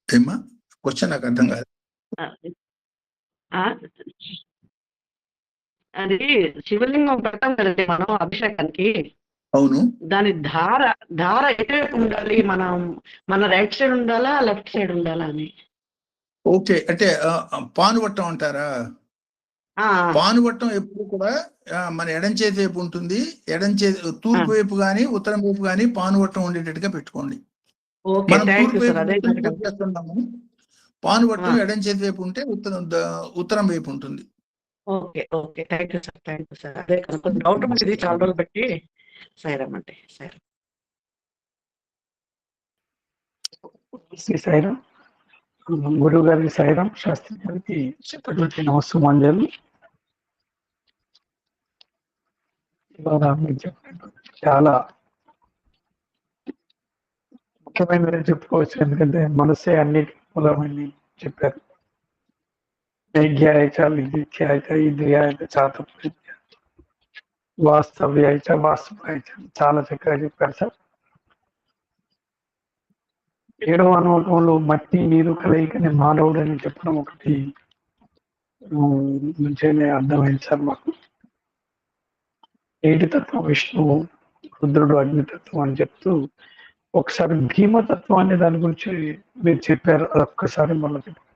ఏమ్మా క్వశ్చన్ నాకు అర్థం కాదు. అది శివలింగం పెడతాం కదండి మనం అభిషేకానికి. అవును. దాని ధార ఎటువైపు ఉండాలి? మన రైట్ సైడ్ ఉండాలా, లెఫ్ట్ సైడ్ ఉండాలా అని. ఓకే, అంటే పానువట్టం అంటారా? పానువట్టం ఎప్పుడు కూడా మన ఎడం చేతి వైపు ఉంటుంది. ఎడం చేతి తూర్పు వైపు కానీ ఉత్తరం వైపు కానీ పానువట్టం ఉండేటట్టుగా పెట్టుకోండి. మనం తూర్పు వైపు పెట్టేస్తున్నాము, పానువట్టం ఎడం చేతి వైపు ఉంటే ఉత్తరం వైపు ఉంటుంది. Okay okay, thank you sir. అదే కొంచెం డౌట్ ఉండేది చాలా రోజులు బట్టి. సైరమ్మండి సైరం గురువు గారికి సైరం, శాస్త్రి గారికి చెప్పటువంటి నమస్సుమాంజలు. ఇవాళ మీరు చెప్పినట్టు చాలా ముఖ్యమైనది చెప్పుకోవచ్చు. ఎందుకంటే మనసే అన్నిటి మూలమని చెప్పారు. జ్ఞాయచ విద్యాయచ ఇంద్రియాయచ చాతు వాస్తవ్యాయచ వాస్తవాయచ చాలా చక్కగా చెప్పారు సార్. 7వ అనుభవంలో మట్టి నీరు కలయికని మానవుడు అని చెప్పడం ఒకటి మంచిగానే అర్థమైంది సార్ మాకు. 7 తత్వం విష్ణువు, రుద్రుడు అగ్నితత్వం అని చెప్తూ ఒకసారి భీమతత్వం అనే దాని గురించి మీరు చెప్పారు, అదొక్కసారి మళ్ళీ చెప్పారు.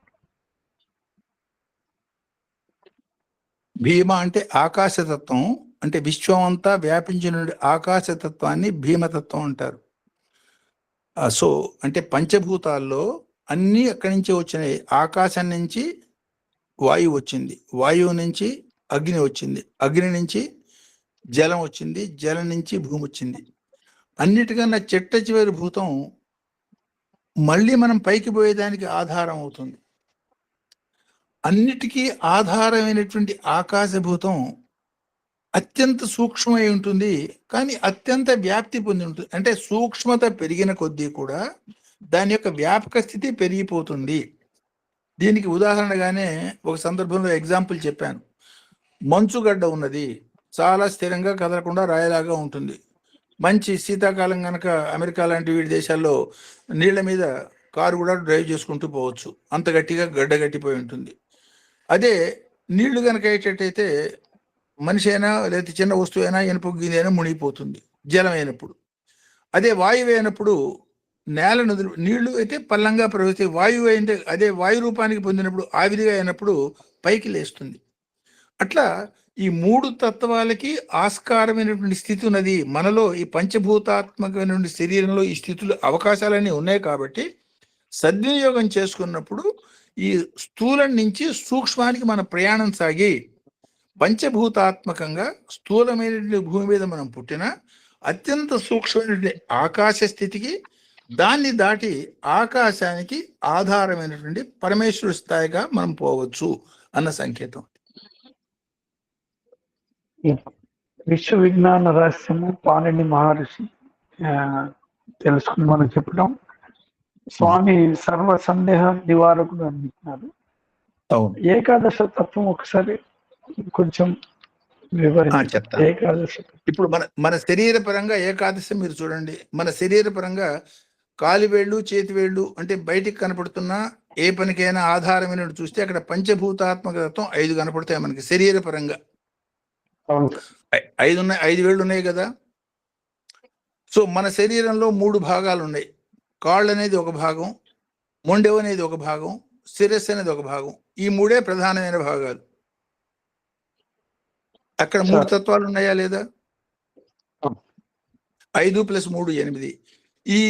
భీమ అంటే ఆకాశతత్వం, అంటే విశ్వం అంతా వ్యాపించిన ఆకాశతత్వాన్ని భీమతత్వం అంటారు. సో అంటే పంచభూతాల్లో అన్నీ అక్కడి నుంచి వచ్చినాయి. ఆకాశం నుంచి వాయువు వచ్చింది, వాయువు నుంచి అగ్ని వచ్చింది, అగ్ని నుంచి జలం వచ్చింది, జలం నుంచి భూమి వచ్చింది. అన్నిటికన్నా చిట్ట చివరి భూతం మళ్ళీ మనం పైకి పోయేదానికి ఆధారం అవుతుంది. అన్నిటికీ ఆధారమైనటువంటి ఆకాశభూతం అత్యంత సూక్ష్మమై ఉంటుంది, కానీ అత్యంత వ్యాప్తి పొంది ఉంటుంది. అంటే సూక్ష్మత పెరిగిన కొద్దీ కూడా దాని యొక్క వ్యాపక స్థితి పెరిగిపోతుంది. దీనికి ఉదాహరణగానే ఒక సందర్భంలో ఎగ్జాంపుల్ చెప్పాను. మంచుగడ్డ ఉన్నది, చాలా స్థిరంగా కదలకుండా రాయలాగా ఉంటుంది. మంచి శీతాకాలం కనుక అమెరికా లాంటి వీడి దేశాల్లో నీళ్ల మీద కారు కూడా డ్రైవ్ చేసుకుంటూ పోవచ్చు, అంత గట్టిగా గడ్డ గట్టిపోయి ఉంటుంది. అదే నీళ్లు కనుక అయ్యేటట్టయితే మనిషి అయినా లేదా చిన్న వస్తువు అయినా ఇనుప గిన్నె అయినా మునిగిపోతుంది జలం అయినప్పుడు. అదే వాయువు అయినప్పుడు నేల నదులు, నీళ్లు అయితే పల్లంగా ప్రవహిస్తాయి. వాయువు అయితే అదే వాయు రూపానికి పొందినప్పుడు ఆవిరిగా అయినప్పుడు పైకి లేస్తుంది. అట్లా ఈ 3 తత్వాలకి ఆస్కారమైనటువంటి స్థితి ఉన్నది మనలో. ఈ పంచభూతాత్మకమైనటువంటి శరీరంలో ఈ స్థితులు అవకాశాలన్నీ ఉన్నాయి. కాబట్టి సద్వినియోగం చేసుకున్నప్పుడు ఈ స్థూలం నుంచి సూక్ష్మానికి మన ప్రయాణం సాగి పంచభూతాత్మకంగా స్థూలమైనటువంటి భూమి మీద మనం పుట్టిన అత్యంత సూక్ష్మమైనటువంటి ఆకాశ స్థితికి, దాన్ని దాటి ఆకాశానికి ఆధారమైనటువంటి పరమేశ్వర స్థాయిగా మనం పోవచ్చు అన్న సంకేతం. విశ్వ విజ్ఞాన రహస్యము పాణిని మహర్షి తెలుసుకుని మనం చెప్పడం. స్వామి సర్వ సందేహ నివారకుడు అంటున్నారు. ఏకాదశ తత్వం ఒకసారి కొంచెం చెప్తాను. ఇప్పుడు మన శరీర పరంగా ఏకాదశి మీరు చూడండి. మన శరీర పరంగా కాలివేళ్ళు, చేతివేళ్ళు అంటే బయటికి కనపడుతున్న ఏ పనికైనా ఆధారమైన చూస్తే అక్కడ పంచభూతాత్మక తత్వం 5 కనపడతాయి మనకి శరీర పరంగా. 5 వేళ్ళు ఉన్నాయి కదా. సో మన శరీరంలో 3 భాగాలు ఉన్నాయి. కాళ్ళు అనేది ఒక భాగం, మొండెవు అనేది ఒక భాగం, శిరస్సు అనేది ఒక భాగం. ఈ 3 ప్రధానమైన భాగాలు. అక్కడ 3 తత్వాలు ఉన్నాయా లేదా? 5 + 3 8. ఈ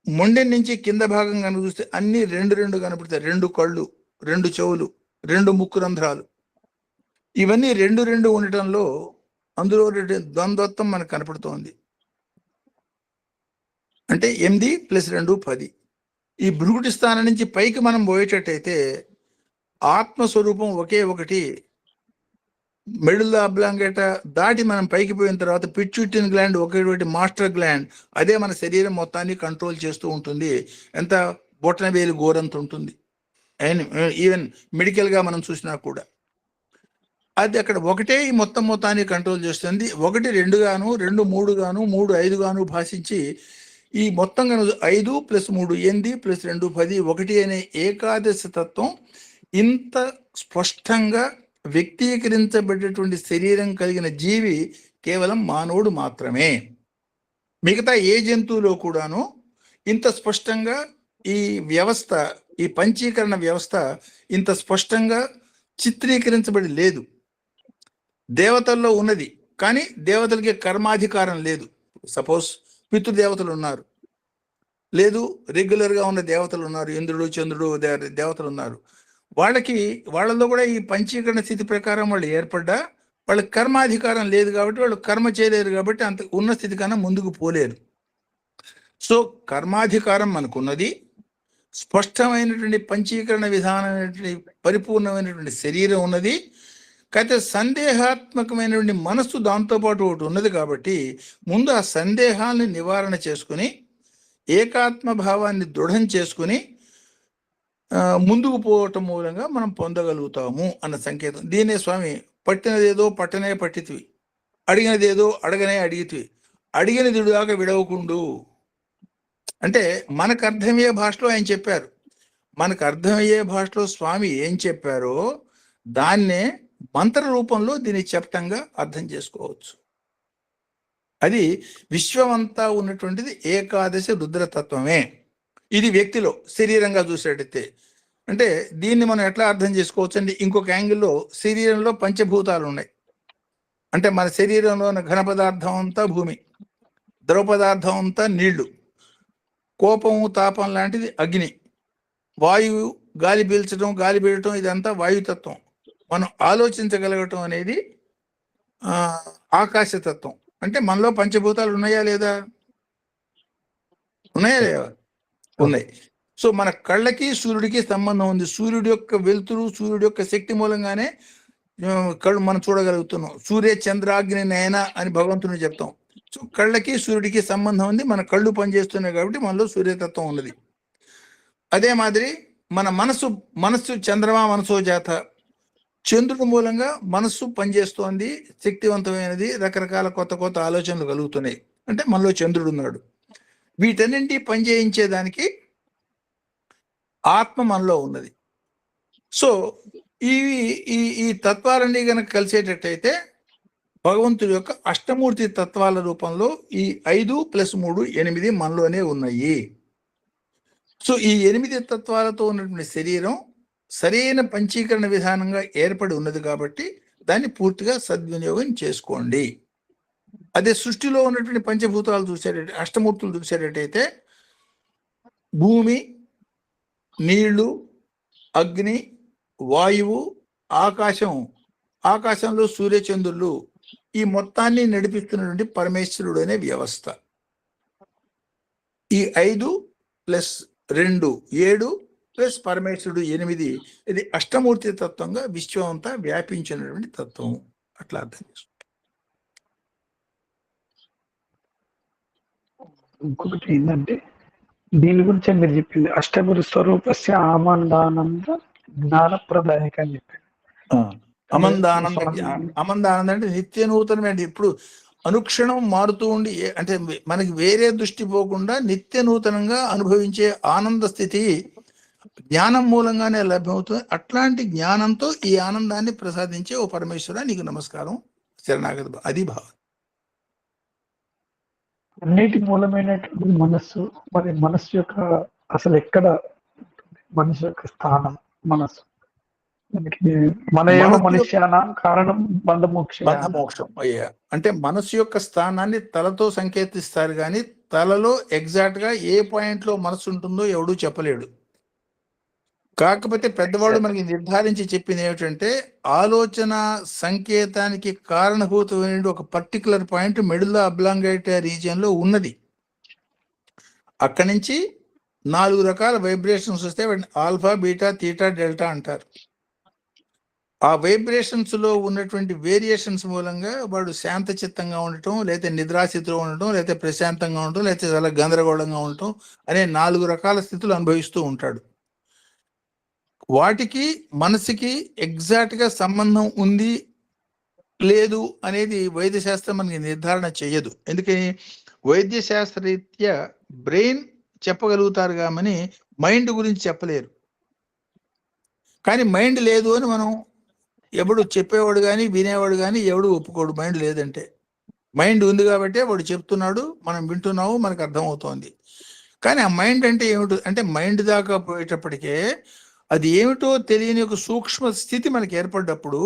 మొండెం నుంచి కింద భాగం కనుక చూస్తే అన్ని 2 కనపడతాయి. 2 కళ్ళు, 2 చెవులు, 2 ముక్కు రంధ్రాలు. ఇవన్నీ 2 ఉండటంలో అందులో ద్వంద్వత్వం మనకు కనపడుతోంది. అంటే 8 + 2 10. ఈ భృగుటి స్థానం నుంచి పైకి మనం పోయేటట్టయితే ఆత్మస్వరూపం ఒకే ఒకటి. మెడుల్లా అబ్లాంగేట దాటి మనం పైకి పోయిన తర్వాత పిట్యూటరీ గ్లాండ్ ఒకటి మాస్టర్ గ్లాండ్, అదే మన శరీరం మొత్తాన్ని కంట్రోల్ చేస్తూ ఉంటుంది. ఎంత బొట్టన వేలు గోరంత ఉంటుంది. అండ్ ఈవెన్ మెడికల్గా మనం చూసినా కూడా అది అక్కడ ఒకటే ఈ మొత్తాన్ని కంట్రోల్ చేస్తుంది. 1 2 గాను, 2 3 గాను, 3 5 గాను భాషించి ఈ మొత్తం కనుక 5 + 3 8 + 2 10 1 అనే ఏకాదశి తత్వం ఇంత స్పష్టంగా వ్యక్తీకరించబడేటువంటి శరీరం కలిగిన జీవి కేవలం మానవుడు మాత్రమే. మిగతా ఏ జంతువులో కూడాను ఇంత స్పష్టంగా ఈ వ్యవస్థ, ఈ పంచీకరణ వ్యవస్థ ఇంత స్పష్టంగా చిత్రీకరించబడి లేదు. దేవతల్లో ఉన్నది, కానీ దేవతలకి కర్మాధికారం లేదు. సపోజ్ పితృదేవతలు ఉన్నారు, లేదు రెగ్యులర్గా ఉన్న దేవతలు ఉన్నారు, ఇంద్రుడు చంద్రుడు దేవతలు ఉన్నారు. వాళ్ళలో కూడా ఈ పంచీకరణ స్థితి ప్రకారం వాళ్ళు ఏర్పడ్డా వాళ్ళకి కర్మాధికారం లేదు కాబట్టి వాళ్ళు కర్మ చేయలేరు, కాబట్టి అంత ఉన్న స్థితి కన్నా ముందుకు పోలేరు. సో కర్మాధికారం మనకున్నది, స్పష్టమైనటువంటి పంచీకరణ విధానమైనటువంటి పరిపూర్ణమైనటువంటి శరీరం ఉన్నది, అయితే సందేహాత్మకమైనటువంటి మనస్సు దాంతోపాటు ఒకటి ఉన్నది. కాబట్టి ముందు ఆ సందేహాన్ని నివారణ చేసుకుని ఏకాత్మ భావాన్ని దృఢం చేసుకుని ముందుకు పోవటం మూలంగా మనం పొందగలుగుతాము అన్న సంకేతం. దీనే స్వామి పట్టినదేదో పట్టనే పట్టితివి, అడిగినదేదో అడగనే అడిగితివి, అడిగినది దాకా విడవకుండు అంటే మనకు అర్థమయ్యే భాషలో ఆయన చెప్పారు. మనకు అర్థమయ్యే భాషలో స్వామి ఏం చెప్పారో దాన్నే మంత్ర రూపంలో దీన్ని చెప్పటంగా అర్థం చేసుకోవచ్చు. అది విశ్వమంతా ఉన్నటువంటిది ఏకాదశి రుద్రతత్వమే. ఇది వ్యక్తిలో శరీరంగా చూసేటైతే అంటే దీన్ని మనం ఎట్లా అర్థం చేసుకోవచ్చు అంటే ఇంకొక యాంగిల్లో శరీరంలో పంచభూతాలు ఉన్నాయి. అంటే మన శరీరంలో ఉన్న ఘన పదార్థం అంతా భూమి, ద్రవ పదార్థం అంతా నీళ్లు, కోపము తాపం లాంటిది అగ్ని, వాయువు గాలి పీల్చడం గాలి పీడటం ఇదంతా వాయుతత్వం, మనం ఆలోచించగలగటం అనేది ఆకాశతత్వం. అంటే మనలో పంచభూతాలు ఉన్నాయా లేదా? ఉన్నాయా లేదా? ఉన్నాయి. సో మన కళ్ళకి సూర్యుడికి సంబంధం ఉంది. సూర్యుడి యొక్క వెలుతురు, సూర్యుడి యొక్క శక్తి మూలంగానే కళ్ళు మనం చూడగలుగుతున్నాం. సూర్య చంద్రాగ్ని నయన అని భగవంతుని చెప్తాం. సో కళ్ళకి సూర్యుడికి సంబంధం ఉంది, మన కళ్ళు పనిచేస్తున్నాయి కాబట్టి మనలో సూర్యతత్వం ఉన్నది. అదే మాదిరి మన మనస్సు చంద్రమా మనసో జాత, చంద్రుడి మూలంగా మనస్సు పనిచేస్తోంది, శక్తివంతమైనది, రకరకాల కొత్త కొత్త ఆలోచనలు కలుగుతున్నాయి. అంటే మనలో చంద్రుడు ఉన్నాడు. వీటన్నింటి పనిచేయించేదానికి ఆత్మ మనలో ఉన్నది. సో ఈ తత్వాలన్నీ కనుక కలిసేటట్టయితే భగవంతుడి యొక్క అష్టమూర్తి తత్వాల రూపంలో ఈ 5 + 3 8 మనలోనే ఉన్నాయి. సో ఈ 8 తత్వాలతో ఉన్నటువంటి శరీరం సరైన పంచీకరణ విధానంగా ఏర్పడి ఉన్నది కాబట్టి దాన్ని పూర్తిగా సద్వినియోగం చేసుకోండి. అదే సృష్టిలో ఉన్నటువంటి పంచభూతాలు చూసేటట్టు, అష్టమూర్తులు చూసేటట్టయితే భూమి, నీళ్లు, అగ్ని, వాయువు, ఆకాశం, ఆకాశంలో సూర్యచంద్రులు, ఈ మొత్తాన్ని నడిపిస్తున్నటువంటి పరమేశ్వరుడు అనే వ్యవస్థ. ఈ 5 + 2 7 ప్లస్ పరమేశ్వరుడు 8, ఇది అష్టమూర్తి తత్వంగా విశ్వం అంతా వ్యాపించినటువంటి తత్వం. అట్లా అర్థం చేసుకోండి. ఇంకొకటి ఏంటంటే దీని గురించి మీరు చెప్పింది అష్టగురు స్వరూపస్య ఆనందానంద జ్ఞానప్రదాయక అని చెప్పారు. అమందానంద అంటే నిత్య నూతనమైన, ఇప్పుడు అనుక్షణం మారుతూ ఉండి అంటే మనకి వేరే దృష్టి పోకుండా నిత్య నూతనంగా అనుభవించే ఆనంద స్థితి జ్ఞానం మూలంగానే లభ్యమవుతుంది. అట్లాంటి జ్ఞానంతో ఈ ఆనందాన్ని ప్రసాదించే ఓ పరమేశ్వర నీకు నమస్కారం, శరణాగతి. అది భావం. అన్నిటి మూలమైనటువంటి మనస్సు, మరి మనస్సు యొక్క అసలు ఎక్కడ మనసు యొక్క స్థానం? మనస్సు మన ఏమో మనుష్యానం కారణం బంధమోక్షం అయ్యా అంటే మనస్సు యొక్క స్థానాన్ని తలతో సంకేతిస్తారు, కానీ తలలో ఎగ్జాక్ట్ గా ఏ పాయింట్ లో మనసు ఉంటుందో ఎవడూ చెప్పలేడు. కాకపోతే పెద్దవాడు మనకి నిర్ధారించి చెప్పింది ఏమిటంటే ఆలోచన సంకేతానికి కారణభూతమైన ఒక particular point medulla oblongata region లో ఉన్నది. అక్కడి నుంచి 4 రకాల వైబ్రేషన్స్ వస్తే ఆల్ఫా, బీటా, తీటా, డెల్టా అంటారు. ఆ వైబ్రేషన్స్ లో ఉన్నటువంటి వేరియేషన్స్ మూలంగా వాడు శాంత చిత్తంగా ఉండటం, లేకపోతే నిద్రాస్థితిలో ఉండటం, లేకపోతే ప్రశాంతంగా ఉండటం, లేకపోతే చాలా గందరగోళంగా ఉండటం అనే 4 రకాల స్థితులు అనుభవిస్తూ ఉంటాడు. వాటికి మనసుకి ఎగ్జాక్ట్ గా సంబంధం ఉంది లేదు అనేది వైద్యశాస్త్రం మనకి నిర్ధారణ చేయదు. ఎందుకని వైద్య శాస్త్రరీత్యా బ్రెయిన్ చెప్పగలుగుతారు కానీ మైండ్ గురించి చెప్పలేరు. కానీ మైండ్ లేదు అని మనం ఎవడు చెప్పేవాడు కానీ వినేవాడు కానీ ఎవడు ఒప్పుకోడు మైండ్ లేదంటే. మైండ్ ఉంది కాబట్టి వాడు చెప్తున్నాడు, మనం వింటున్నాము, మనకు అర్థమవుతోంది. కానీ ఆ మైండ్ అంటే ఏమిటో అంటే మైండ్ దాకా పోయేటప్పటికే అది ఏమిటో తెలియని ఒక సూక్ష్మ స్థితి మనకి ఏర్పడ్డప్పుడు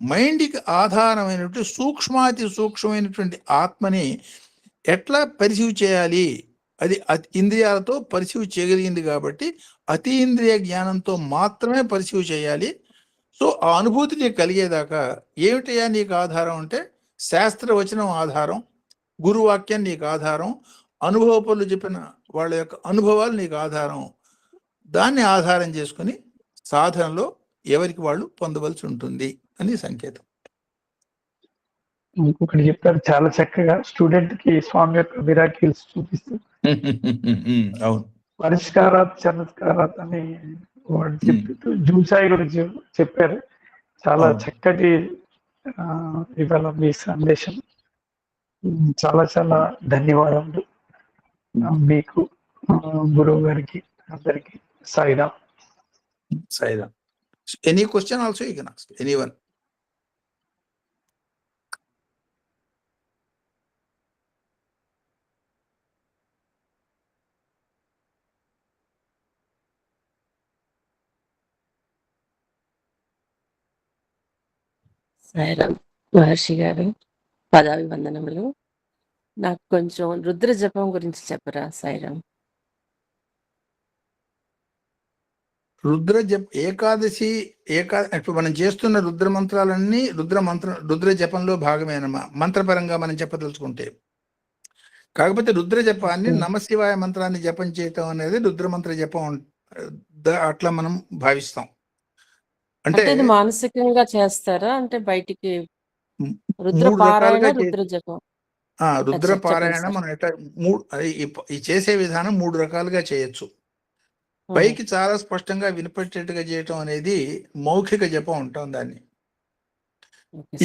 మైండ్కి ఆధారమైనటువంటి సూక్ష్మాతి సూక్ష్మమైనటువంటి ఆత్మని ఎట్లా పరిశీవ్ చేయాలి, అది ఇంద్రియాలతో పరిశీవ్ చేయగలిగింది కాబట్టి అతీంద్రియ జ్ఞానంతో మాత్రమే పరిశీవ్ చేయాలి. సో ఆ అనుభూతి నీకు కలిగేదాకా ఏమిటయ్యా నీకు ఆధారం అంటే శాస్త్రవచనం ఆధారం, గురువాక్యం నీకు ఆధారం, అనుభవపరులు చెప్పిన వాళ్ళ యొక్క అనుభవాలు నీకు ఆధారం. దాన్ని ఆధారం చేసుకుని సాధనలో ఎవరికి వాళ్ళు పొందవలసి ఉంటుంది అని సంకేతం. ఇంకొకటి చెప్తారు చాలా చక్కగా, స్టూడెంట్ కి స్వామి యొక్క మిరాకిల్స్ చూపిస్తూ అవును, పరిష్కారాత్ చమత్కారాత్ అని వాడు చెప్తూ జూసాయి గురించి చెప్పారు. చాలా చక్కటి ఇవాళ మీ సందేశం. చాలా చాలా ధన్యవాదాలు మీకు, గురువు గారికి, అందరికి. Sairam. Sairam. Any question also you can ask anyone. Sairam Maharshi garu, పదాభివందనములు. నాకు కొంచెం రుద్ర జపం గురించి చెప్పరా సాయిరామ్? రుద్ర జప ఏకాదశి ఇప్పుడు మనం చేస్తున్న రుద్ర మంత్రాలన్నీ రుద్ర జపంలో భాగమేనమ్మా, మంత్రపరంగా మనం చెప్పదలుచుకుంటే. కాకపోతే రుద్ర జపాన్ని నమశివాయ మంత్రాన్ని జపం చేయటం అనేది రుద్ర మంత్ర జపం అట్లా మనం భావిస్తాం. అంటే మానసికంగా చేస్తారా అంటే బయటికి? రుద్ర మూడు పారాయణ, రకాలుగా రుద్ర జపం. రుద్ర పారాయణ మనం ఎట్లా ఈ చేసే విధానం 3 రకాలుగా చేయొచ్చు. పైకి చాలా స్పష్టంగా వినిపెట్టేట్టుగా చేయటం అనేది మౌఖిక జపం ఉంటాం దాన్ని.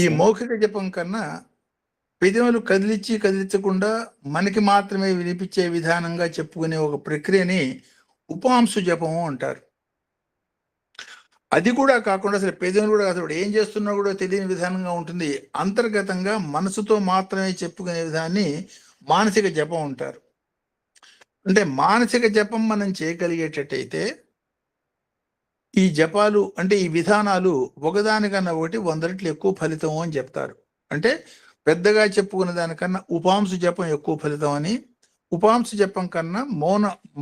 ఈ మౌఖిక జపం కన్నా పెదవులు కదిలించకుండా మనకి మాత్రమే వినిపించే విధానంగా చెప్పుకునే ఒక ప్రక్రియని ఉపాంశు జపము అంటారు. అది కూడా కాకుండా అసలు పెదవులు కూడా అసలు ఏం చేస్తున్నా కూడా తెలియని విధానంగా ఉంటుంది. అంతర్గతంగా మనసుతో మాత్రమే చెప్పుకునే విధాన్ని మానసిక జపం అంటారు. అంటే మానసిక జపం మనం చేయగలిగేటట్టయితే ఈ జపాలు అంటే ఈ విధానాలు ఒకదానికన్నా ఒకటి 100 రెట్లు ఎక్కువ ఫలితం అని చెప్తారు. అంటే పెద్దగా చెప్పుకునే దానికన్నా ఉపాంశు జపం ఎక్కువ ఫలితం అని, ఉపాంశు జపం కన్నా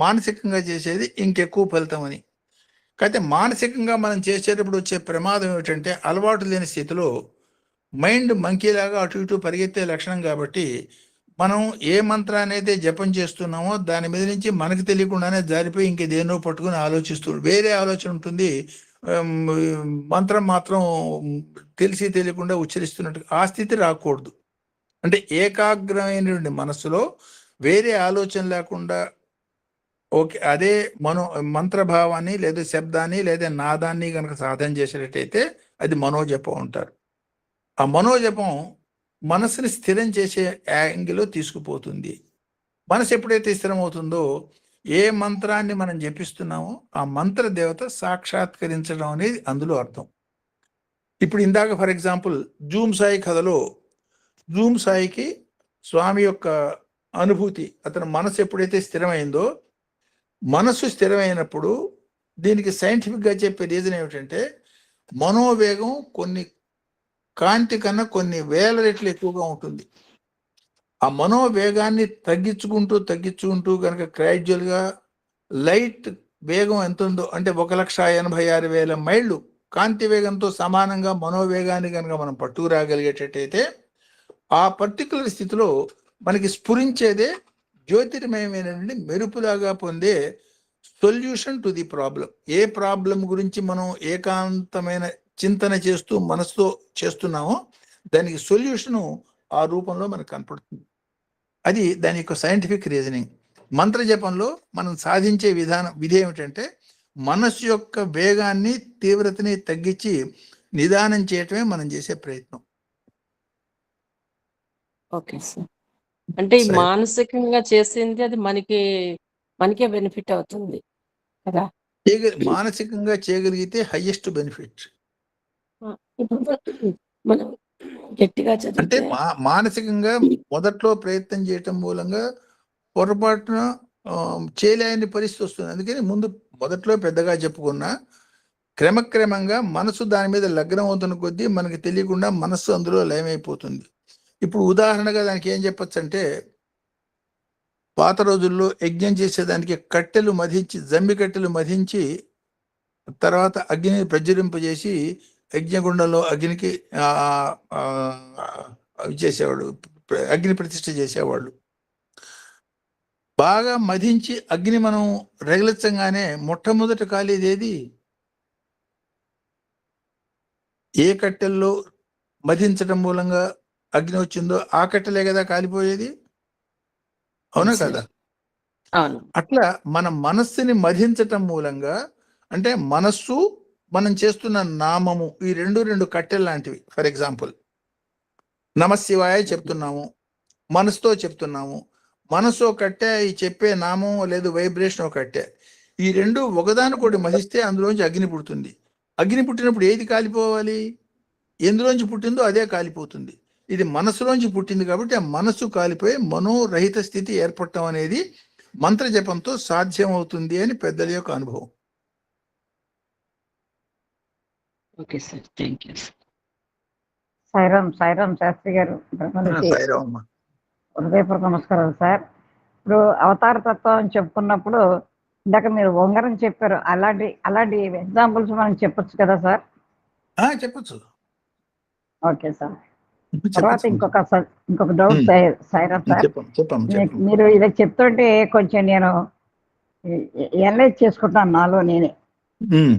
మానసికంగా చేసేది ఇంకెక్కువ ఫలితం అని. కాకపోతే మానసికంగా మనం చేసేటప్పుడు వచ్చే ప్రమాదం ఏమిటంటే అలవాటు లేని స్థితిలో మైండ్ మంకీలాగా అటు ఇటు పరిగెత్తే లక్షణం కాబట్టి మనం ఏ మంత్రాన్ని అయితే జపం చేస్తున్నామో దాని మీద నుంచి మనకు తెలియకుండానే జారిపోయి ఇంకేదేనో పట్టుకుని ఆలోచిస్తూ వేరే ఆలోచన ఉంటుంది. మంత్రం మాత్రం తెలిసి తెలియకుండా ఉచ్చరిస్తున్నట్టు ఆ స్థితి రాకూడదు. అంటే ఏకాగ్రమైనటువంటి మనస్సులో వేరే ఆలోచన లేకుండా ఓకే అదే మంత్రభావాన్ని లేదా శబ్దాన్ని లేదా నాదాన్ని కనుక సాధన చేసేటట్టయితే అది మనోజపం అంటారు. ఆ మనోజపం మనసుని స్థిరం చేసే యాంగిల్లో తీసుకుపోతుంది. మనసు ఎప్పుడైతే స్థిరమవుతుందో ఏ మంత్రాన్ని మనం జపిస్తున్నామో ఆ మంత్ర దేవత సాక్షాత్కరించడం అనేది అందులో అర్థం. ఇప్పుడు ఇందాక ఫర్ ఎగ్జాంపుల్ జూమ్ సాయి కథలో జూమ్ సాయికి స్వామి యొక్క అనుభూతి, అతని మనసు ఎప్పుడైతే స్థిరమైందో, మనసు స్థిరమైనప్పుడు దీనికి సైంటిఫిక్గా చెప్పే రీజన్ ఏమిటంటే మనోవేగం కొన్ని కాంతి కన్నా కొన్ని వేల రెట్లు ఎక్కువగా ఉంటుంది. ఆ మనోవేగాన్ని తగ్గించుకుంటూ కనుక గ్రాడ్యువల్గా లైట్ వేగం ఎంత ఉందో అంటే 1,86,000 మైళ్ళు కాంతి వేగంతో సమానంగా మనోవేగాన్ని కనుక మనం పట్టుకురాగలిగేటట్టయితే ఆ పర్టికులర్ స్థితిలో మనకి స్ఫురించేదే జ్యోతిర్మయమైనటువంటి మెరుపులాగా పొందే solution to the problem. A problem గురించి మనం ఏకాంతమైన చింతన చేస్తూ మనసుతో చేస్తున్నామో దానికి సొల్యూషను ఆ రూపంలో మనకు కనపడుతుంది. అది దాని యొక్క సైంటిఫిక్ రీజనింగ్. మంత్ర జపంలో మనం సాధించే విధి ఏమిటంటే మనస్సు యొక్క వేగాన్ని తీవ్రతని తగ్గించి నిదానం చేయటమే మనం చేసే ప్రయత్నం. Okay sir. అంటే ఈ సరే. మానసికంగా చేసింది అది మనకే బెనిఫిట్ అవుతుంది కదా! మానసికంగా చేయగలిగితే హైయెస్ట్ బెనిఫిట్. ఆ! ఇప్పుడు మనం గట్టిగా అంటే చదివితే మానసికంగా మొదట్లో ప్రయత్నం చేయటం మూలంగా పొరపాటున చేయలేని పరిస్థితి వస్తుంది. అందుకని ముందు మొదట్లో పెద్దగా చెప్పుకున్నా క్రమక్రమంగా మనసు దాని మీద లగ్నం అవుతున్న కొద్దీ మనకి తెలియకుండా మనస్సు అందులో లయమైపోతుంది. ఇప్పుడు ఉదాహరణగా దానికి ఏం చెప్పొచ్చు అంటే, పాత రోజుల్లో యజ్ఞం చేసేదానికి కట్టెలు మధించి జమ్మి కట్టెలు మధించి తర్వాత అగ్నిని ప్రజ్వలింపజేసి యజ్ఞగుండంలో అగ్నికి అవి చేసేవాడు, అగ్ని ప్రతిష్ఠ చేసేవాళ్ళు. బాగా మధించి అగ్ని మనం రగిలించగానే మొట్టమొదట కాలేది ఏది? ఏ కట్టెల్లో మధించడం మూలంగా అగ్ని వచ్చిందో ఆ కట్టెలే కదా కాలిపోయేది, అవునా అవును సార్. కదా? అవును. అట్లా మన మనస్సుని మధించటం మూలంగా, అంటే మనస్సు మనం చేస్తున్న నామము ఈ రెండు కట్టెలు లాంటివి. ఫర్ ఎగ్జాంపుల్ నమశివాయ చెప్తున్నాము, మనసుతో చెప్తున్నాము. మనసు కట్టె, ఈ చెప్పే నామం లేదు వైబ్రేషన్ కట్టె. ఈ రెండు ఒకదానికొకటి మధిస్తే అందులోంచి అగ్ని పుడుతుంది. అగ్ని పుట్టినప్పుడు ఏది కాలిపోవాలి? ఎందులోంచి పుట్టిందో అదే కాలిపోతుంది. ఇది మనసులోంచి పుట్టింది కాబట్టి ఆ మనస్సు కాలిపోయి మనోరహిత స్థితి ఏర్పడటం అనేది మంత్ర జపంతో సాధ్యం అవుతుంది అని పెద్దల యొక్క అనుభవం. Okay sir. Thank you. Sairam Shastri garu Brahmadasi సాయిరామమ్మ. హృదయపూర్వక నమస్కారాలు సార్. ఇప్పుడు అవతార తత్వం అని చెప్పుకున్నప్పుడు ఇందాక మీరు ఉంగరం చెప్పారు, అలాంటి అలాంటి ఎగ్జాంపుల్స్ మనం చెప్పొచ్చు కదా సార్? చెప్పచ్చు. Okay sir. తర్వాత చెప్పచ్చు. ఇంకొక డౌట్ సాయిరాం సార్, చెప్పండి. మీరు ఇలా చెప్తుంటే కొంచెం నేను ఎనలైజ్ చేసుకుంటాను నాలో నేనే.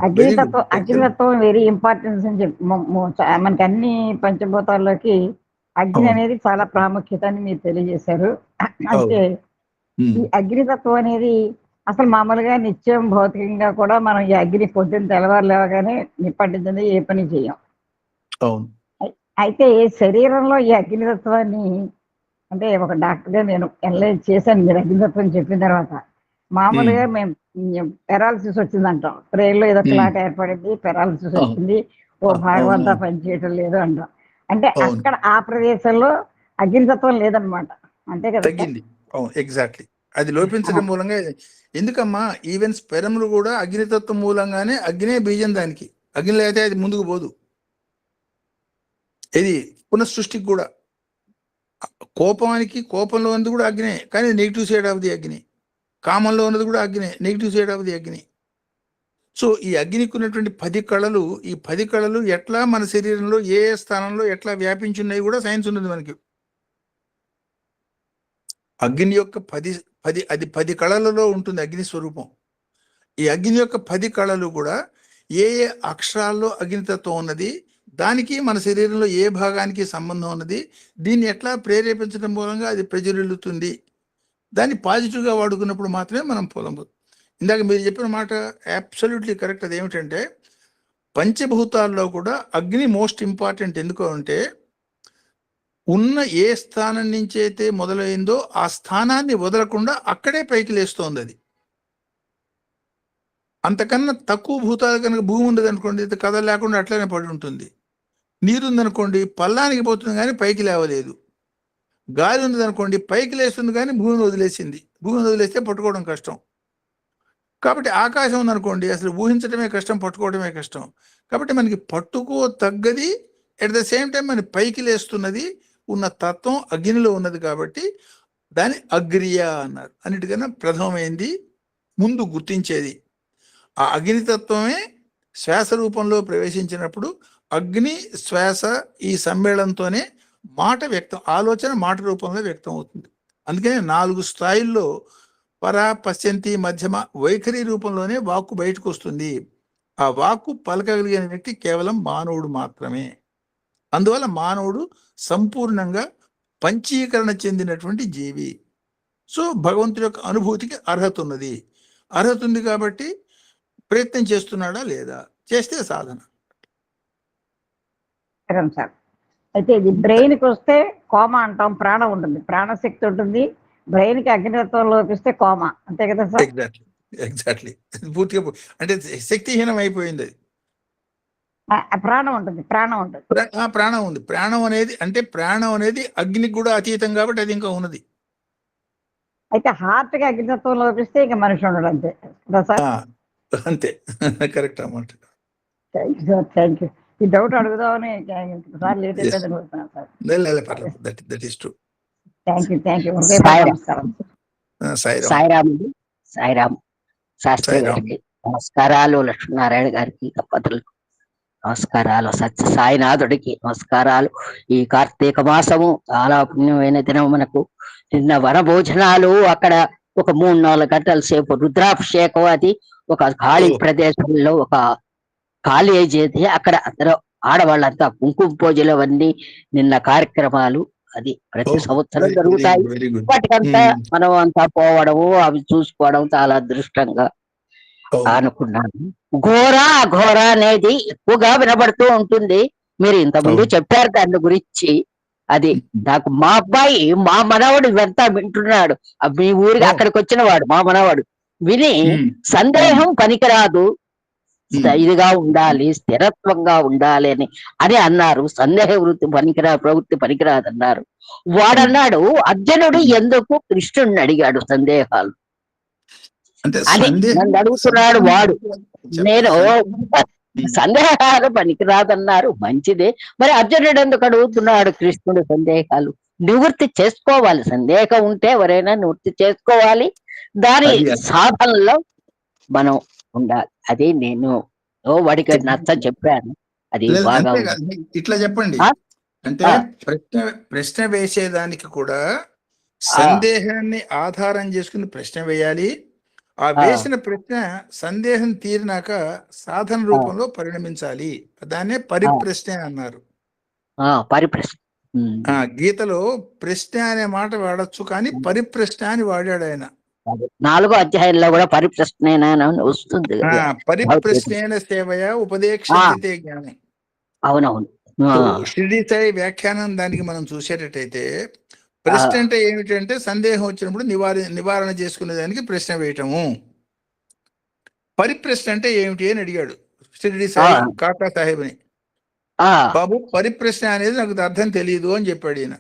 అగ్నితత్వం వెరీ ఇంపార్టెన్స్ అని చెప్పి మనకి అన్ని పంచభూతాల్లోకి అగ్ని అవును. అనేది చాలా ప్రాముఖ్యత అని మీరు తెలియజేశారు. అయితే ఈ అగ్నితత్వం అనేది అసలు మామూలుగా నిత్యం భౌతికంగా కూడా మనం ఈ అగ్ని పొద్దున్న తెల్లవారు లేవగానే నిప్పంటించింది ఏ పని చేయం. అవును. అయితే శరీరంలో ఈ అగ్నితత్వాన్ని, అంటే ఒక డాక్టర్గా నేను ఎనలైజ్ చేశాను మీరు అగ్నితత్వం చెప్పిన తర్వాత. మామూలుగా మేము పెరాలసిస్ వచ్చిందంటాం, బ్రెయిన్లో ఏదో క్లాట్ ఏర్పడింది, పెరాలసిస్ వచ్చింది, ఓ భాగం అంతా పనిచేయటం లేదు అంటాం. అంటే అక్కడ ఆ ప్రదేశంలో అగ్నితత్వం లేదనమాట, అంతే కదా? తగ్గింది. ఎగ్జాక్ట్లీ. అది లోపించడం మూలంగా. ఎందుకమ్మా, ఈవెన్ స్పెరములు కూడా అగ్నితత్వం మూలంగానే, అగ్నే బీజం దానికి. అగ్ని లేకపోతే అది ముందుకు పోదు. ఇది పునఃసృష్టికి కూడా. కోపంలో ఉన్నది కూడా అగ్నే, కానీ నెగిటివ్ సైడ్ ఆఫ్ ది అగ్ని. కామంలో ఉన్నది కూడా అగ్నే, నెగిటివ్ సైడ్ ఆఫ్ ది అగ్ని. సో ఈ అగ్నికి ఉన్నటువంటి 10 కళలు, ఈ 10 కళలు ఎట్లా మన శరీరంలో ఏ స్థానంలో ఎట్లా వ్యాపించున్నాయి కూడా సైన్స్ ఉన్నది మనకి. అగ్ని యొక్క 10 కళలలో ఉంటుంది అగ్ని స్వరూపం. ఈ అగ్ని యొక్క 10 కళలు కూడా ఏ అక్షరాల్లో అగ్నితత్వం ఉన్నది, దానికి మన శరీరంలో ఏ భాగానికి సంబంధం ఉన్నది, దీన్ని ఎట్లా ప్రేరేపించడం మూలంగా అది ప్రజ్వలిల్లుతుంది, దాన్ని పాజిటివ్గా వాడుకున్నప్పుడు మాత్రమే మనం పొందవచ్చు. ఇందాక మీరు చెప్పిన మాట అబ్సల్యూట్లీ కరెక్ట్. అదేమిటంటే పంచభూతాల్లో కూడా అగ్ని మోస్ట్ ఇంపార్టెంట్. ఎందుకు అంటే ఉన్న ఏ స్థానం నుంచి అయితే మొదలైందో ఆ స్థానాన్ని వదలకుండా అక్కడే పైకి లేస్తోంది అది. అంతకన్నా తక్కువ భూతాలు కనుక భూమి ఉండదు అనుకోండి, కథ లేకుండా అట్లనే పడి ఉంటుంది. నీరుందనుకోండి పల్లానికి పోతుంది కానీ పైకి లేవలేదు. గాలి ఉందనుకోండి పైకి లేస్తుంది కానీ భూమిని వదిలేసింది. భూమిని వదిలేస్తే పట్టుకోవడం కష్టం. కాబట్టి ఆకాశం ఉందనుకోండి అసలు ఊహించడమే కష్టం, పట్టుకోవడమే కష్టం. కాబట్టి మనకి పట్టుకో తగ్గది, ఎట్ ద సేమ్ టైం మన పైకి లేస్తున్నది ఉన్న తత్వం అగ్నిలో ఉన్నది. కాబట్టి దాన్ని అగ్రియ అన్నారు. అన్నిటికన్నా ప్రథమమైంది, ముందు గుర్తించేది ఆ అగ్నితత్వమే. శ్వాస రూపంలో ప్రవేశించినప్పుడు అగ్ని శ్వాస ఈ సమ్మేళనంతోనే మాట వ్యక్తం, ఆలోచన మాట రూపంలో వ్యక్తం అవుతుంది. అందుకనే 4 స్థాయిల్లో పర, పశ్చంతి, మధ్యమ, వైఖరి రూపంలోనే వాక్కు బయటకు వస్తుంది. ఆ వాక్కు పలకగలిగిన వ్యక్తి కేవలం మానవుడు మాత్రమే. అందువల్ల మానవుడు సంపూర్ణంగా పంచీకరణ చెందినటువంటి జీవి. సో భగవంతుడి యొక్క అనుభూతికి అర్హత ఉన్నది. అర్హత ఉంది కాబట్టి ప్రయత్నం చేస్తున్నాడా లేదా, చేస్తే సాధన. సార్ అయితే ఇది బ్రెయిన్ కి వస్తే కోమా అంటాం, ప్రాణం ఉంటుంది, ప్రాణశక్తి ఉంటుంది. బ్రెయిన్ కి అగ్నితత్వం లోపిస్తే కోమా, అంతే కదా సార్? ఎగ్జాక్ట్లీ ఎగ్జాక్ట్లీ పూర్తిగా అంటే శక్తిహీనం అయిపోయింది అది. ప్రాణం ఉంటుంది, ప్రాణం ఉంటుంది. ప్రాణం ఉంది. ప్రాణం అనేది అగ్నికి కూడా అతీతం కాబట్టి అది ఇంకా ఉన్నది. అయితే హార్ట్ కి అగ్నితత్వం లోపిస్తే ఇంకా మనిషి ఉండడు, అంతే కదా సార్? అంతే కరెక్ట్ అన్నమాట. Thank you sir, thank you. ఈ డౌట్ అడుగుదామని సార్ లేట్ అయిపోయింది అనుకుంటున్నాను sir. That is true. Thank you. నమస్కారం. సాయిరామ్ శాస్త్రి గారికి నమస్కారాలు, లక్ష్మీనారాయణ గారికి దంపతులకు నమస్కారాలు, సత్య సాయినాథుడికి నమస్కారాలు. ఈ కార్తీక మాసము చాలా పుణ్యమైన దినం మనకు. నిన్న వనభోజనాలు అక్కడ ఒక 3-4 గంటల సేపు రుద్రాభిషేకం, అది ఒక ఖాళీ ప్రదేశంలో ఒక కాలేజ్ అది, అక్కడ అందరూ ఆడవాళ్ళంతా కుంకుమ పూజలు అవన్నీ నిన్న కార్యక్రమాలు. అది ప్రతి సంవత్సరం జరుగుతాయి. వాటికంతా మనం అంతా పోవడము అవి చూసుకోవడం చాలా అదృష్టంగా అనుకున్నాను. ఘోర అనేది ఎక్కువగా వినబడుతూ ఉంటుంది. మీరు ఇంతకుముందు చెప్పారు దాని గురించి. అది నాకు మా అబ్బాయి, మా మనవడు ఇవంతా వింటున్నాడు. మీ ఊరికి అక్కడికి వచ్చిన వాడు మా మనవాడు విని, సందేహం పనికిరాదు, ఇదిగా ఉండాలి, స్థిరత్వంగా ఉండాలి అని అన్నారు. సందేహ ప్రవృత్తి పనికిరాదు అన్నారు. వాడన్నాడు, అర్జునుడు ఎందుకు కృష్ణుడిని అడిగాడు సందేహాలు అని నన్ను అడుగుతున్నాడు వాడు. నేను సందేహాలు పనికిరాదన్నారు, మంచిదే. మరి అర్జునుడు ఎందుకు అడుగుతున్నాడు కృష్ణుడు సందేహాలు? నివృత్తి చేసుకోవాలి, సందేహం ఉంటే ఎవరైనా నివృత్తి చేసుకోవాలి. దాని సాధనలో మనం ఉండాలి. అది నేను వాడికి నచ్చ చెప్పాను. అది బాగా ఇట్లా చెప్పండి. అంటే ప్రశ్న వేసేదానికి కూడా సందేహాన్ని ఆధారం చేసుకుని ప్రశ్న వేయాలి. ఆ వేసిన ప్రశ్న సందేహం తీరినాక సాధన రూపంలో పరిణమించాలి. దాన్నే పరిప్రశ్న అన్నారు. పరిప్రశ్న. గీతలో ప్రశ్న అనే మాట వాడచ్చు, కానీ పరిప్రశ్న అని వాడాడు ఆయన. 4వ అధ్యాయంలో కూడా పరిప్రశ్న వస్తుంది. పరిప్రశ్న సేవయ ఉపదేక్షితే జ్ఞానం. అవునవును. షిరిడి సాయి వ్యాఖ్యానం దానికి మనం చూసేటట్టయితే, ప్రశ్న అంటే ఏమిటంటే సందేహం వచ్చినప్పుడు నివారణ చేసుకునే దానికి ప్రశ్న వేయటము. పరిప్రశ్న అంటే ఏమిటి అని అడిగాడు షిరిడి సాయి కాకా సాహెబ్ని. బాబు, పరిప్రశ్న అనేది నాకు అర్థం తెలియదు అని చెప్పాడు ఈయన.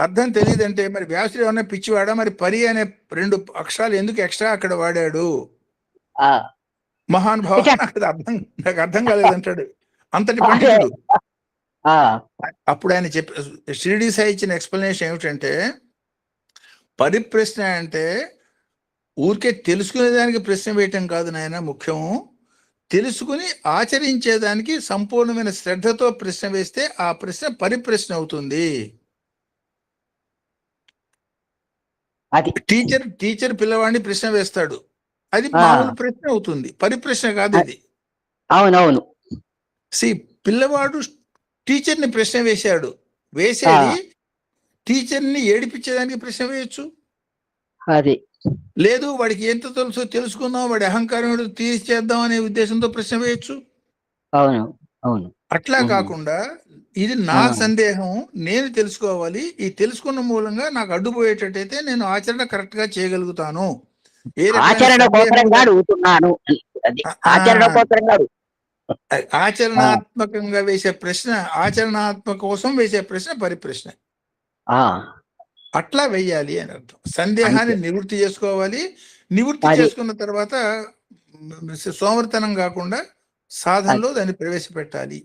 అర్థం తెలియదు అంటే మరి వ్యాసుడు ఏమన్నా పిచ్చివాడా? మరి పరి అనే 2 అక్షరాలు ఎందుకు ఎక్స్ట్రా అక్కడ వాడాడు? మహానుభావ, నాకు అర్థం కాలేదంటాడు అంతటి పండితుడు. అప్పుడు ఆయన షిరిడి సాయి ఇచ్చిన ఎక్స్ప్లెనేషన్ ఏమిటంటే, పరిప్రశ్న అంటే ఊరికే తెలుసుకునేదానికి ప్రశ్న వేయటం కాదు నాయన, ముఖ్యం తెలుసుకుని ఆచరించేదానికి సంపూర్ణమైన శ్రద్ధతో ప్రశ్న వేస్తే ఆ ప్రశ్న పరిప్రశ్న అవుతుంది. టీచర్ పిల్లవాడిని ప్రశ్న వేస్తాడు, అది మామూలు ప్రశ్న అవుతుంది, పరిప్రశ్న కాదు ఇది. అవునవును. పిల్లవాడు టీచర్ని ప్రశ్న వేసేది టీచర్ని ఏడిపించేదానికి ప్రశ్న వేయచ్చు. అది లేదు, వాడికి ఎంత తెలుసో తెలుసుకుందాం, వాడి అహంకారం తీర్చేద్దాం అనే ఉద్దేశంతో ప్రశ్న వేయచ్చు. అవును అవును. అట్లా కాకుండా ఇది నా సందేహం, నేను తెలుసుకోవాలి, ఈ తెలుసుకున్న మూలంగా నాకు అడ్డుపోయేటట్టయితే నేను ఆచరణ కరెక్ట్ గా చేయగలుగుతాను. ఆచరణాత్మకంగా వేసే ప్రశ్న, ఆచరణాత్మక కోసం వేసే ప్రశ్న పరిప్రశ్న. అట్లా వెయ్యాలి అని అర్థం. సందేహాన్ని నివృత్తి చేసుకోవాలి. నివృత్తి చేసుకున్న తర్వాత సోమర్తనం కాకుండా సాధనలో దాన్ని ప్రవేశపెట్టాలి.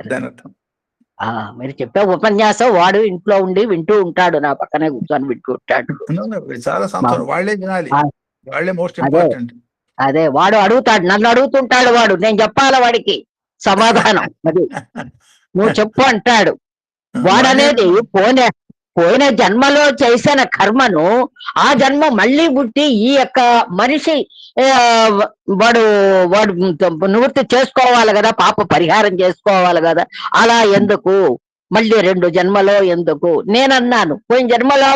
దాని అర్థం. మీరు చెప్పే ఉపన్యాసం వాడు ఇంట్లో ఉండి వింటూ ఉంటాడు, నా పక్కనే కూర్చొని వింటూ ఉంటాడు. చాలా సంతోషం. వాళ్ళే వినాలి, వాళ్ళే మోస్ట్ ఇంపార్టెంట్. అదే వాడు అడుగుతాడు, నన్ను అడుగుతుంటాడు వాడు, నేను చెప్పాల వాడికి సమాధానం. అది నువ్వు చెప్పు అంటాడు. వాడనేది పోయిన జన్మలో చేసిన కర్మను ఆ జన్మ మళ్ళీ పుట్టి ఈ యొక్క మనిషి వాడు నివృత్తి చేసుకోవాలి కదా, పాప పరిహారం చేసుకోవాలి కదా, అలా ఎందుకు మళ్ళీ 2 జన్మలో ఎందుకు? నేనన్నాను, పోయిన జన్మలో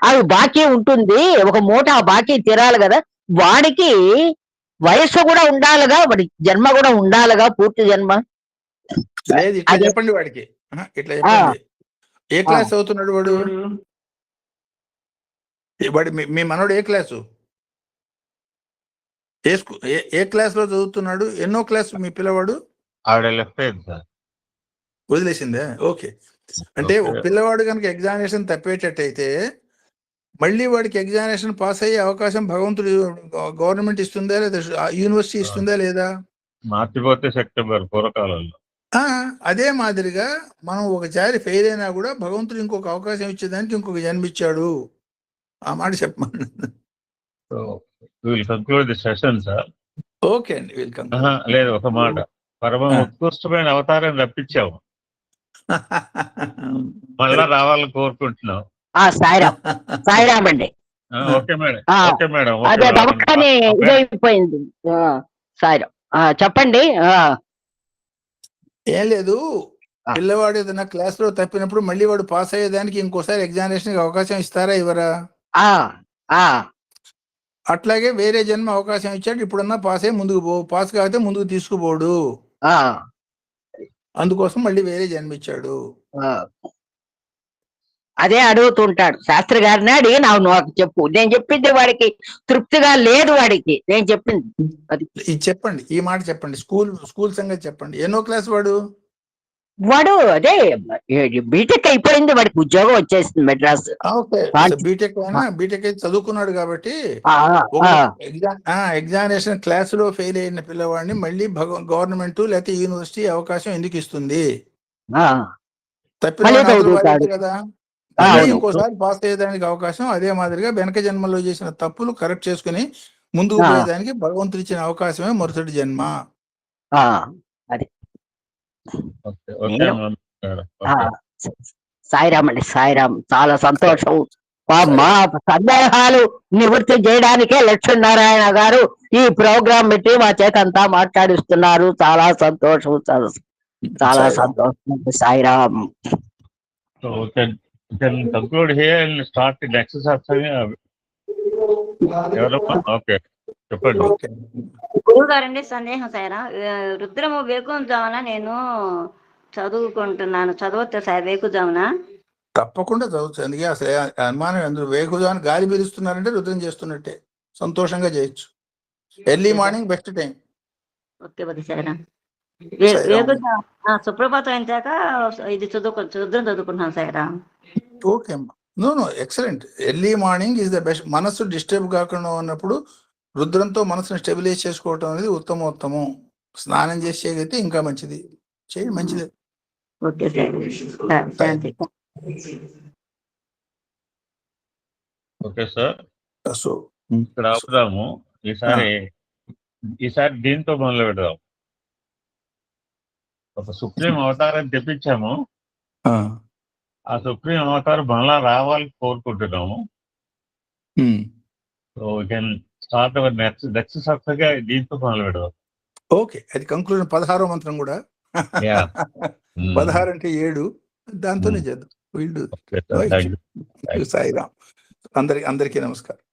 అవి బాకీ ఉంటుంది, ఒక మూట ఆ బాకీ తీరాలి కదా. వాడికి వయస్సు కూడా ఉండాలిగా, వాడి జన్మ కూడా ఉండాలిగా, పూర్తి జన్మ. లేదు, ఇట్లా అదే. చెప్పండి వాడికి. ఇట్లా చెప్పండి. ఏ క్లాస్ చదువుతున్నాడు వాడు? వాడి మీ మనోడు ఏ క్లాసు? ఏ క్లాస్ లో చదువుతున్నాడు? ఎన్నో క్లాస్ మీ పిల్లవాడు? ఆవిడ లెఫ్ట్ అయింది సార్. వదిలేసిందే. ఓకే. అంటే ఒక పిల్లవాడు కనుక ఎగ్జామినేషన్ తప్పేటట్టయితే మళ్ళీ వాడికి ఎగ్జామినేషన్ పాస్ అయ్యే అవకాశం భగవంతుడు గవర్నమెంట్ ఇస్తుందా లేదా యూనివర్సిటీ ఇస్తుందా లేదా? మార్చిపోతే సెప్టెంబర్ పూర్వకాలంలో. అదే మాదిరిగా మనం ఒకసారి ఫెయిల్ అయినా కూడా భగవంతుడు ఇంకొక అవకాశం ఇచ్చేదానికి ఇంకొక జన్మిచ్చాడు. ఆ మాట చెప్పమని. So will conclude the session sir. Okay అండి, వెల్కమ్. లేదు, ఒక మాట. పరమ ఉత్కృష్టమైన అవతారం రప్పించాము, మళ్ళా రావాలని కోరుకుంటున్నాం. సాయిరామ్, సాయిరామ్ అండి. Okay madam, okay madam. అదే దమకానే ఇదైపోయింది. సాయిరామ్, చెప్పండి. ఏం లేదు, పిల్లవాడు ఏదైనా క్లాస్ లో తప్పినప్పుడు మళ్ళీ వాడు పాస్ అయ్యేదానికి ఇంకోసారి ఎగ్జామినేషన్ అవకాశం ఇస్తారా ఇవ్వరా? అట్లాగే వేరే జన్మ అవకాశం ఇచ్చాడు, ఇప్పుడన్నా పాస్ అయ్యి ముందుకు పో, పాస్ కాకపోతే ముందుకు తీసుకుపోడు, అందుకోసం మళ్ళీ వేరే జన్మ ఇచ్చాడు. అదే అడుగుతుంటాడు. శాస్త్రి గారిని అడిగి నాకు చెప్పు, నేను చెప్పింది వాడికి తృప్తిగా లేదు, వాడికి నేను చెప్పింది అది. ఇది చెప్పండి, ఈ మాట చెప్పండి. స్కూల్ సంగతి చెప్పండి. ఎన్నో క్లాస్ వాడు? అదే బీటెక్ అయిపోయింది, వాడికి ఉద్యోగం వచ్చేసింది మెడ్రాస్. బీటెక్ అయితే చదువుకున్నాడు కాబట్టి ఎగ్జామినేషన్ క్లాస్ లో ఫెయిల్ అయిన పిల్లవాడిని మళ్ళీ గవర్నమెంట్ లేకపోతే యూనివర్సిటీ అవకాశం ఎందుకు ఇస్తుంది? తప్పిన కదా, ఇంకోసారి పాస్ అయ్యేదానికి అవకాశం. అదే మాదిరిగా వెనక జన్మలో చేసిన తప్పులు కరెక్ట్ చేసుకుని ముందుకు పోయేదానికి భగవంతుడు ఇచ్చిన అవకాశమే మరుసటి జన్మ. సాయిరామ్ అండి, సాయిరామ్. చాలా సంతోషం. మా సందేహాలు నివృత్తి చేయడానికే లక్ష్మీనారాయణ గారు ఈ ప్రోగ్రాం పెట్టి మా చేత అంతా మాట్లాడిస్తున్నారు. చాలా సంతోషం, చాలా సంతోషం. Sairam. Conclude here and start the next satsang. Okay, చెప్పండి. గురువు గారండి, సందేహం సారా. రుద్రము వేకుజామున నేను చదువుకుంటున్నాను, చదవచ్చా సార్ వేకుజామున? తప్పకుండా చదవచ్చు. అందుకే అసలు అనుమానం ఎందుకు. వేకుజామున గాలి పీలుస్తున్నారంటే రుద్రం చేస్తున్నట్టే, సంతోషంగా చేయొచ్చు. Early morning best time. Okay బది సారా. సుప్రభాతం అయినాక ఇది రుద్రం చదువుకుంటున్నాను సారా. ఓకే అమ్మా, no excellent. Early morning is the best. మనస్సు డిస్టర్బ్ కాకుండా ఉన్నప్పుడు రుద్రంతో మనసును స్టెబిలైజ్ చేసుకోవటం అనేది ఉత్తమోత్తమం. స్నానం చేసి చేయగలిగితే ఇంకా మంచిది, చేయండి, మంచిది. Okay sir. సో ఇక్కడ ఆపుదాము. ఈసారి దీంతో మొదలు పెడదాం. ఒక సుప్రీం అవతారం తెప్పించాము, ఆ సుప్రీం అవతారం మళ్ళా రావాలని కోరుకుంటున్నాము. So can start our next satsang దీంతో మొదలు పెడదాం. ఓకే, అది కంక్లూజన్. 16వ మంత్రం కూడా 16 అంటే 7, దాంతోనే చేద్దాం. సాయిరామ్. అందరికీ నమస్కారం.